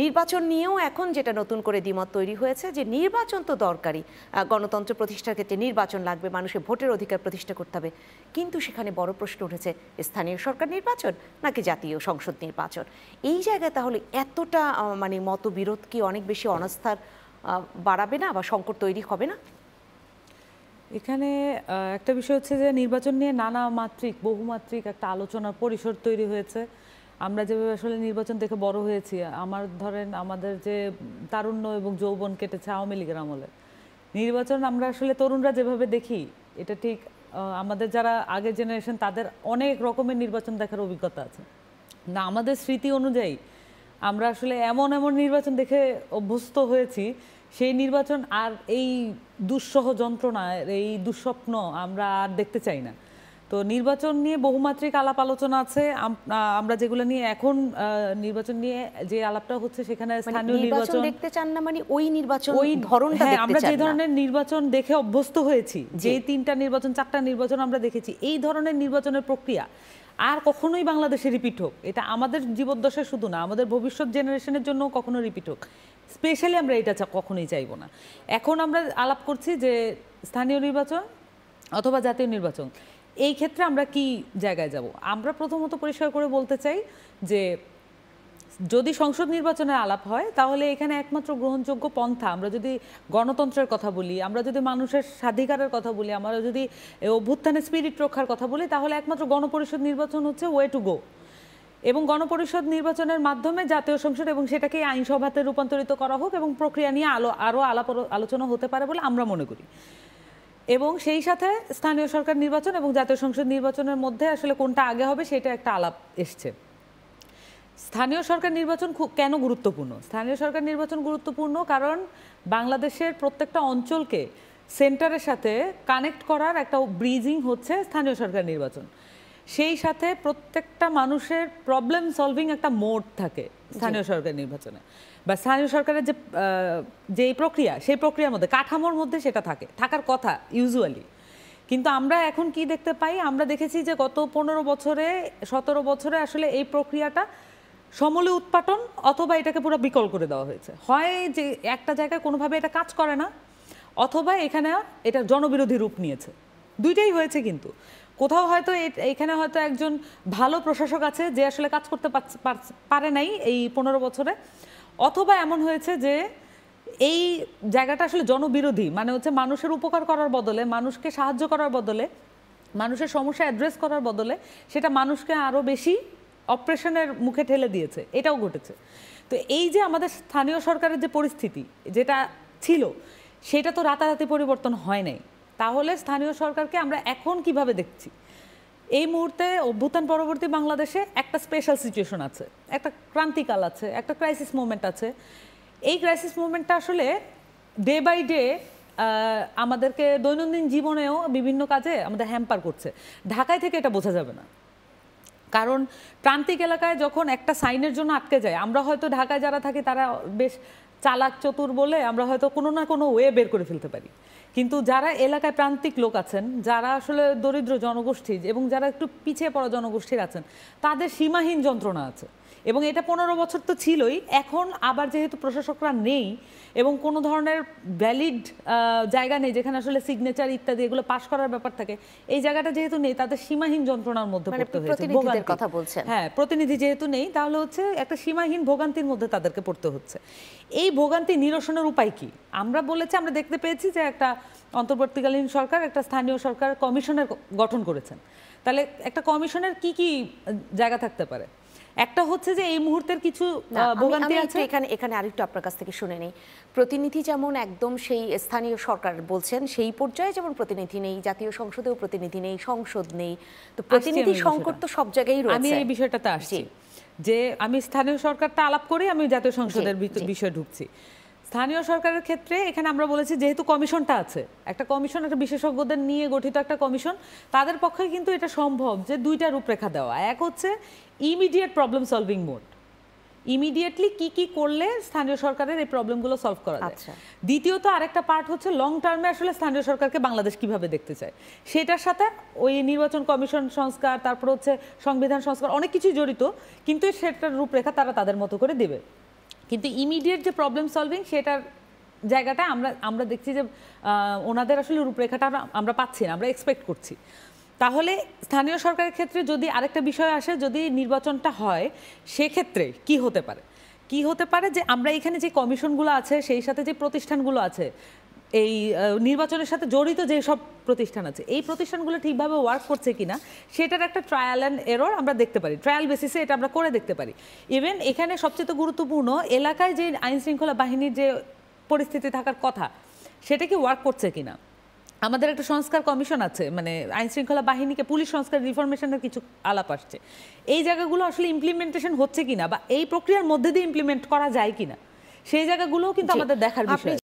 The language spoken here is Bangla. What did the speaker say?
নির্বাচন নিয়েও এখন যেটা নতুন করে দ্বিমত তৈরি হয়েছে যে নির্বাচন তো দরকারি, গণতন্ত্র প্রতিষ্ঠার ক্ষেত্রে নির্বাচন লাগবে, মানুষের ভোটের অধিকার প্রতিষ্ঠা করতে হবে, কিন্তু সেখানে বড় প্রশ্ন উঠেছে স্থানীয় সরকার নির্বাচন নাকি জাতীয় সংসদ নির্বাচন। এই জায়গায় তাহলে এতটা মানে মতবিরোধ কি অনেক বেশি অনাস্থার বাড়াবে না বা সংকট তৈরি হবে না? এখানে একটা বিষয় হচ্ছে যে নির্বাচন নিয়ে নানা মাত্রিক বহুমাত্রিক একটা আলোচনার পরিসর তৈরি হয়েছে। আমরা যেভাবে আসলে নির্বাচন দেখে বড় হয়েছি, ধরেন আমাদের যে তারুণ্য এবং যৌবন কেটেছে আওয়ামী লীগের আমলে, নির্বাচন আমরা আসলে তরুণরা যেভাবে দেখি এটা ঠিক আমাদের যারা আগের জেনারেশন তাদের অনেক রকমের নির্বাচন দেখার অভিজ্ঞতা আছে না। আমাদের স্মৃতি অনুযায়ী আমরা আসলে এমন এমন নির্বাচন দেখে অভ্যস্ত হয়েছি, সেই নির্বাচন আর এই দুঃসহ যন্ত্রণা, এই দুঃস্বপ্ন আমরা আর দেখতে চাই না। তো নির্বাচন নিয়ে বহুমাত্রিক আলাপ আলোচনা আছে। আমরা যেগুলো নিয়ে এখন নির্বাচন নিয়ে যে আলাপটা হচ্ছে সেখানে স্থানীয় নির্বাচন দেখতে চান না, মানে ওই নির্বাচন ধরনটা দেখতে চান না। আমরা যে ধরনের নির্বাচন দেখে অভ্যস্ত হয়েছি, যে 3টা নির্বাচন 4টা নির্বাচন আমরা দেখেছি, এই ধরনের নির্বাচনের প্রক্রিয়া আর কখনোই বাংলাদেশে রিপিট হোক, এটা আমাদের জীবদ্দশা শুধু না, আমাদের ভবিষ্যৎ জেনারেশনের জন্য কখনো রিপিট হোক, স্পেশালি আমরা এটা কখনোই চাইবো না। এখন আমরা আলাপ করছি যে স্থানীয় নির্বাচন অথবা জাতীয় নির্বাচন, এই ক্ষেত্রে আমরা কি জায়গায় যাব। আমরা প্রথমত পরিষ্কার করে বলতে চাই যে যদি সংসদ নির্বাচনের আলাপ হয় তাহলে এখানে একমাত্র গ্রহণযোগ্য পন্থা, আমরা যদি গণতন্ত্রের কথা বলি, আমরা যদি মানুষের স্বাধিকারের কথা বলি, আমরা যদি অভ্যুত্থানের স্পিরিট রক্ষার কথা বলি, তাহলে একমাত্র গণপরিষদ নির্বাচন হচ্ছে ওয়ে টু গো। এবং গণপরিষদ নির্বাচনের মাধ্যমে জাতীয় সংসদ এবং সেটাকে আইনসভাতে রূপান্তরিত করা হোক এবং প্রক্রিয়া নিয়ে আরও আলোচনা হতে পারে বলে আমরা মনে করি। এবং সেই সাথে স্থানীয় সরকার নির্বাচন এবং জাতীয় সংসদ নির্বাচনের মধ্যে আসলে কোনটা আগে হবে সেটা একটা আলাপ এসছে। স্থানীয় সরকার নির্বাচন কেন গুরুত্বপূর্ণ? স্থানীয় সরকার নির্বাচন গুরুত্বপূর্ণ কারণ বাংলাদেশের প্রত্যেকটা অঞ্চলকে সেন্টারের সাথে কানেক্ট করার একটা ব্রিজিং হচ্ছে স্থানীয় সরকার নির্বাচন। সেই সাথে প্রত্যেকটা মানুষের প্রবলেম সলভিং একটা মোড থাকে স্থানীয় সরকার নির্বাচনে, বা স্থানীয় সরকারের যে প্রক্রিয়া, সেই প্রক্রিয়ার মধ্যে কাঠামোর মধ্যে সেটা থাকার কথা ইউজুয়ালি। কিন্তু আমরা এখন কি দেখতে পাই? আমরা দেখেছি যে গত 15 বছরে 17 বছরে আসলে এই প্রক্রিয়াটা সমূলে উৎপাটন অথবা এটাকে পুরো বিকল করে দেওয়া হয়েছে। হয় যে একটা জায়গায় কোনোভাবে এটা কাজ করে না, অথবা এখানে এটা জনবিরোধী রূপ নিয়েছে। দুইটাই হয়েছে। কিন্তু কোথাও হয়তো এখানে হয়তো একজন ভালো প্রশাসক আছে যে আসলে কাজ করতে পারে নাই এই 15 বছরে, অথবা এমন হয়েছে যে এই জায়গাটা আসলে জনবিরোধী, মানে হচ্ছে মানুষের উপকার করার বদলে, মানুষকে সাহায্য করার বদলে, মানুষের সমস্যা অ্যাড্রেস করার বদলে সেটা মানুষকে আরও বেশি অপারেশনের মুখে ঠেলে দিয়েছে, এটাও ঘটেছে। তো এই যে আমাদের স্থানীয় সরকারের যে পরিস্থিতি যেটা ছিল সেটা তো রাতারাতি পরিবর্তন হয় নাই। তাহলে স্থানীয় সরকারকে আমরা এখন কিভাবে দেখছি? এই মুহূর্তে অভ্যুত্থান পরবর্তী বাংলাদেশে একটা স্পেশাল সিচুয়েশন আছে, একটা ক্রান্তিকাল আছে, একটা ক্রাইসিস মুভমেন্ট আছে। এই ক্রাইসিস মুভমেন্টটা আসলে ডে বাই ডে আমাদেরকে দৈনন্দিন জীবনেও বিভিন্ন কাজে আমাদের হ্যাম্পার করছে। ঢাকায় থেকে এটা বোঝা যাবে না, কারণ প্রান্তিক এলাকায় যখন একটা সাইনের জন্য আটকে যায়, আমরা হয়তো ঢাকায় যারা থাকি তারা বেশ চালাক চতুর বলে আমরা হয়তো কোনো না কোনো ওয়ে বের করে ফেলতে পারি। কিন্তু যারা এলাকায় প্রান্তিক লোক আছেন, যারা আসলে দরিদ্র জনগোষ্ঠী এবং যারা একটু পিছিয়ে পড়া জনগোষ্ঠীর আছেন, তাদের সীমাহীন যন্ত্রণা আছে। এবং এটা 15 বছর তো ছিলই, এখন আবার যেহেতু প্রশাসকরা নেই এবং কোনো ধরনের ভ্যালিড জায়গা নেই যেখানে আসলে সিগনেচার ইত্যাদি এগুলো পাস করার ব্যাপার থাকে, এই জায়গাটা যেহেতু নেই, তাদের সীমাহীন যন্ত্রণার মধ্যে পড়তে হয়েছে। হ্যাঁ, প্রতিনিধি যেহেতু নেই, তাহলে হচ্ছে একটা সীমাহীন ভোগান্তির মধ্যে তাদেরকে পড়তে হচ্ছে। এই ভোগান্তি নিরসনের উপায় কি? আমরা দেখতে পেয়েছি যে একটা অন্তর্বর্তীকালীন সরকার একটা স্থানীয় সরকার কমিশনের গঠন করেছেন। তাহলে একটা কমিশনের কি কি জায়গা থাকতে পারে? একটা হচ্ছে যে এই মুহূর্তের কিছু ভোগান্তি আছে। এখানে আরেকটু আপনার কাছ থেকে শুনে নেই। প্রতিনিধি যেমন একদম সেই স্থানীয় সরকার বলছেন সেই পর্যায়ে যেমন প্রতিনিধি নেই, জাতীয় সংসদেও প্রতিনিধি নেই, সংসদ নেই, তো প্রতিনিধি সংকট তো সব জায়গায় রয়েছে। আমি এই বিষয়টাতে আসছি যে আমি স্থানীয় সরকারটা আলাপ করি, আমি জাতীয় সংসদের বিষয়ে ঢুকছি। স্থানীয় সরকারের ক্ষেত্রে এখানে আমরা বলেছি যেহেতু কমিশনটা আছে, একটা কমিশন, একটা বিশেষজ্ঞদের নিয়ে গঠিত একটা কমিশন, তাদের পক্ষে কিন্তু এটা সম্ভব যে দুইটা রূপরেখা দেওয়া। এক হচ্ছে immediate problem solving mode, immediately কি কি করলে স্থানীয় সরকারের এই প্রবলেমগুলো সলভ করা যায়। দ্বিতীয়ত আরেকটা পার্ট হচ্ছে লং টার্মে আসলে স্থানীয় সরকারকে বাংলাদেশ কিভাবে দেখতে চায়, সেটার সাথে ওই নির্বাচন কমিশন সংস্কার, তারপর হচ্ছে সংবিধান সংস্কার, অনেক কিছুই জড়িত, কিন্তু সেটার রূপরেখা তারা তাদের মতো করে দেবে। কিন্তু ইমিডিয়েট যে প্রবলেম সলভিং সেটার জায়গাটা আমরা দেখছি যে ওনাদের আসলে রূপরেখাটা আমরা পাচ্ছি না, আমরা এক্সপেক্ট করছি। তাহলে স্থানীয় সরকারের ক্ষেত্রে যদি আরেকটা বিষয় আসে, যদি নির্বাচনটা হয় সেক্ষেত্রে কি হতে পারে, যে আমরা এখানে যে কমিশনগুলো আছে সেই সাথে যে প্রতিষ্ঠানগুলো আছে, এই নির্বাচনের সাথে জড়িত যে সব প্রতিষ্ঠান আছে, এই প্রতিষ্ঠানগুলো ঠিকভাবে ওয়ার্ক করছে কিনা সেটার একটা ট্রায়াল অ্যান্ড এরর আমরা দেখতে পারি, ট্রায়াল বেসিসে এটা আমরা করে দেখতে পারি। ইভেন এখানে সবচেয়ে গুরুত্বপূর্ণ, এলাকায় যে আইন শৃঙ্খলা বাহিনীর যে পরিস্থিতি থাকার কথা সেটা কি ওয়ার্ক করছে কিনা। আমাদের একটা সংস্কার কমিশন আছে, মানে আইন শৃঙ্খলা বাহিনীকে পুলিশ সংস্কার রিফরমেশনের কিছু আলাপ আসছে, এই জায়গাগুলো আসলে ইমপ্লিমেন্টেশন হচ্ছে কিনা বা এই প্রক্রিয়ার মধ্যে দিয়ে ইমপ্লিমেন্ট করা যায় কিনা সেই জায়গাগুলোও কিন্তু আমাদের দেখার বিষয়।